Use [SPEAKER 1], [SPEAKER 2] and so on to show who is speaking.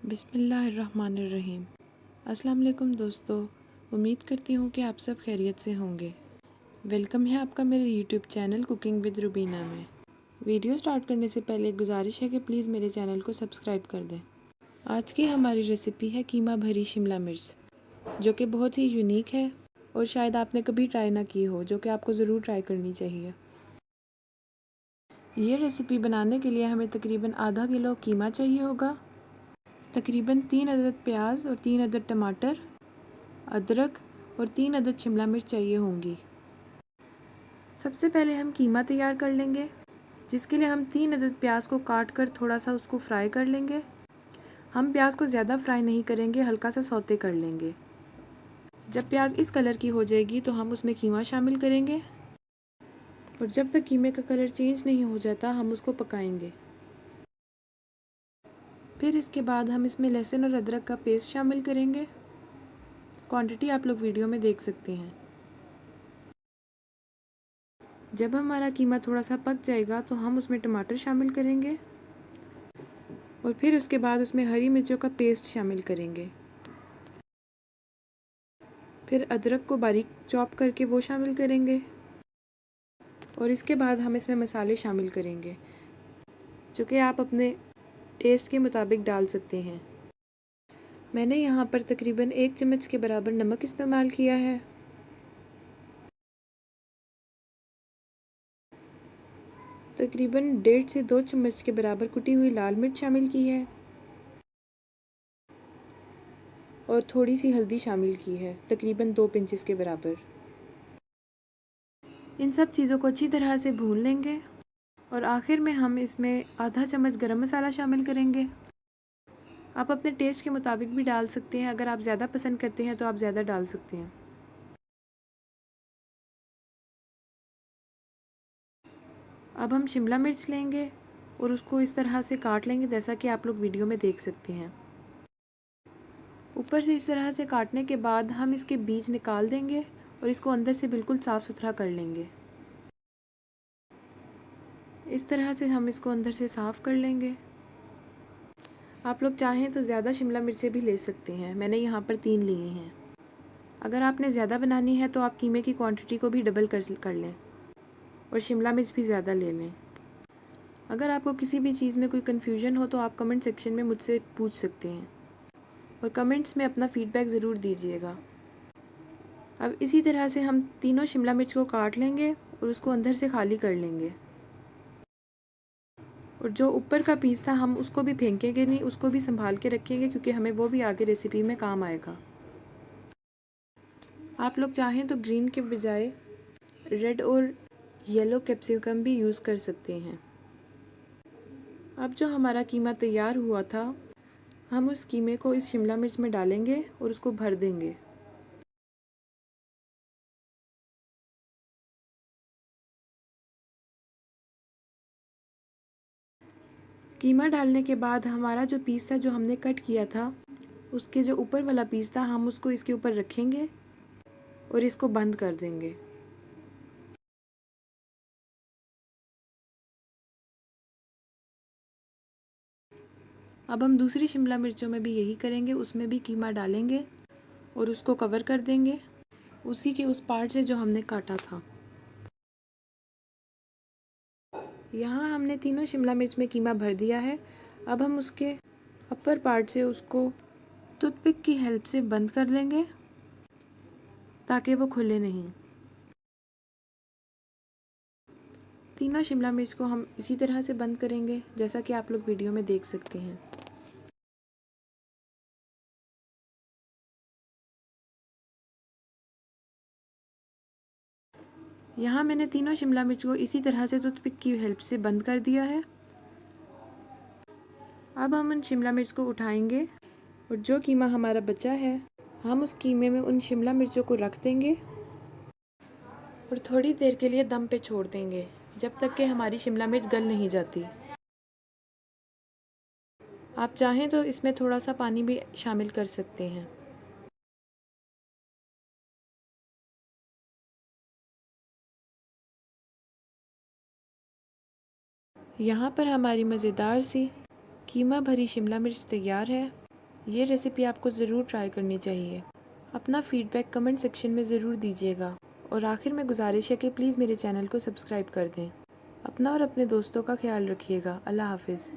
[SPEAKER 1] बिस्मिल्लाहिर्रहमानिर्रहीम। अस्सलाम वालेकुम दोस्तों, उम्मीद करती हूँ कि आप सब खैरियत से होंगे। वेलकम है आपका मेरे YouTube channel cooking with Rubina में। वीडियो स्टार्ट करने से पहले एक गुजारिश है कि प्लीज़ मेरे चैनल को सब्सक्राइब कर दें। आज की हमारी रेसिपी है कीमा भरी शिमला मिर्च, जो कि बहुत ही यूनिक है और शायद आपने कभी ट्राई ना की हो, जो कि आपको ज़रूर ट्राई करनी चाहिए। ये रेसिपी बनाने के लिए हमें तकरीबन आधा किलो कीमा चाहिए होगा, तकरीबन 3 अदद प्याज और 3 अदद टमाटर, अदरक और 3 अदद शिमला मिर्च चाहिए होंगी। सबसे पहले हम कीमा तैयार कर लेंगे, जिसके लिए हम 3 अदद प्याज को काट कर थोड़ा सा उसको फ्राई कर लेंगे। हम प्याज को ज़्यादा फ्राई नहीं करेंगे, हल्का सा सौते कर लेंगे। जब प्याज इस कलर की हो जाएगी तो हम उसमें कीमा शामिल करेंगे और जब तक कीमे का कलर चेंज नहीं हो जाता हम उसको पकाएंगे। फिर इसके बाद हम इसमें लहसुन और अदरक का पेस्ट शामिल करेंगे। क्वांटिटी आप लोग वीडियो में देख सकते हैं। जब हमारा कीमा थोड़ा सा पक जाएगा तो हम उसमें टमाटर शामिल करेंगे और फिर उसके बाद उसमें हरी मिर्चों का पेस्ट शामिल करेंगे। फिर अदरक को बारीक चॉप करके वो शामिल करेंगे और इसके बाद हम इसमें मसाले शामिल करेंगे, जो कि आप अपने टेस्ट के मुताबिक डाल सकते हैं। मैंने यहाँ पर तकरीबन 1 चम्मच के बराबर नमक इस्तेमाल किया है। तकरीबन 1.5 से 2 चम्मच के बराबर कुटी हुई लाल मिर्च शामिल की है और थोड़ी सी हल्दी शामिल की है, तकरीबन 2 पिंचेस के बराबर। इन सब चीज़ों को अच्छी तरह से भून लेंगे और आखिर में हम इसमें आधा चम्मच गरम मसाला शामिल करेंगे। आप अपने टेस्ट के मुताबिक भी डाल सकते हैं, अगर आप ज़्यादा पसंद करते हैं तो आप ज़्यादा डाल सकते हैं। अब हम शिमला मिर्च लेंगे और उसको इस तरह से काट लेंगे, जैसा कि आप लोग वीडियो में देख सकते हैं। ऊपर से इस तरह से काटने के बाद हम इसके बीज निकाल देंगे और इसको अंदर से बिल्कुल साफ़ सुथरा कर लेंगे। इस तरह से हम इसको अंदर से साफ़ कर लेंगे। आप लोग चाहें तो ज़्यादा शिमला मिर्चें भी ले सकते हैं, मैंने यहाँ पर 3 लिए हैं। अगर आपने ज़्यादा बनानी है तो आप कीमे की क्वांटिटी को भी डबल कर लें और शिमला मिर्च भी ज़्यादा ले लें। अगर आपको किसी भी चीज़ में कोई कन्फ्यूजन हो तो आप कमेंट सेक्शन में मुझसे पूछ सकते हैं और कमेंट्स में अपना फ़ीडबैक ज़रूर दीजिएगा। अब इसी तरह से हम तीनों शिमला मिर्च को काट लेंगे और उसको अंदर से खाली कर लेंगे और जो ऊपर का पीस था हम उसको भी फेंकेंगे नहीं, उसको भी संभाल के रखेंगे, क्योंकि हमें वो भी आगे रेसिपी में काम आएगा। आप लोग चाहें तो ग्रीन के बजाय रेड और येलो कैप्सिकम भी यूज़ कर सकते हैं। अब जो हमारा कीमा तैयार हुआ था, हम उस कीमे को इस शिमला मिर्च में डालेंगे और उसको भर देंगे। कीमा डालने के बाद हमारा जो पीस था, जो हमने कट किया था, उसके जो ऊपर वाला पीस था, हम उसको इसके ऊपर रखेंगे और इसको बंद कर देंगे। अब हम दूसरी शिमला मिर्चों में भी यही करेंगे, उसमें भी कीमा डालेंगे और उसको कवर कर देंगे उसी के उस पार्ट से जो हमने काटा था। यहाँ हमने तीनों शिमला मिर्च में कीमा भर दिया है। अब हम उसके अपर पार्ट से उसको टूथपिक की हेल्प से बंद कर देंगे ताकि वो खुले नहीं। तीनों शिमला मिर्च को हम इसी तरह से बंद करेंगे, जैसा कि आप लोग वीडियो में देख सकते हैं। यहाँ मैंने तीनों शिमला मिर्च को इसी तरह से टूथपिक की हेल्प से बंद कर दिया है। अब हम उन शिमला मिर्च को उठाएंगे और जो कीमा हमारा बचा है, हम उस कीमे में उन शिमला मिर्चों को रख देंगे और थोड़ी देर के लिए दम पे छोड़ देंगे, जब तक कि हमारी शिमला मिर्च गल नहीं जाती। आप चाहें तो इसमें थोड़ा सा पानी भी शामिल कर सकते हैं। यहाँ पर हमारी मज़ेदार सी कीमा भरी शिमला मिर्च तैयार है ये रेसिपी आपको ज़रूर ट्राई करनी चाहिए। अपना फ़ीडबैक कमेंट सेक्शन में ज़रूर दीजिएगा और आखिर में गुजारिश है कि प्लीज़ मेरे चैनल को सब्सक्राइब कर दें। अपना और अपने दोस्तों का ख्याल रखिएगा। अल्लाह हाफ़िज़।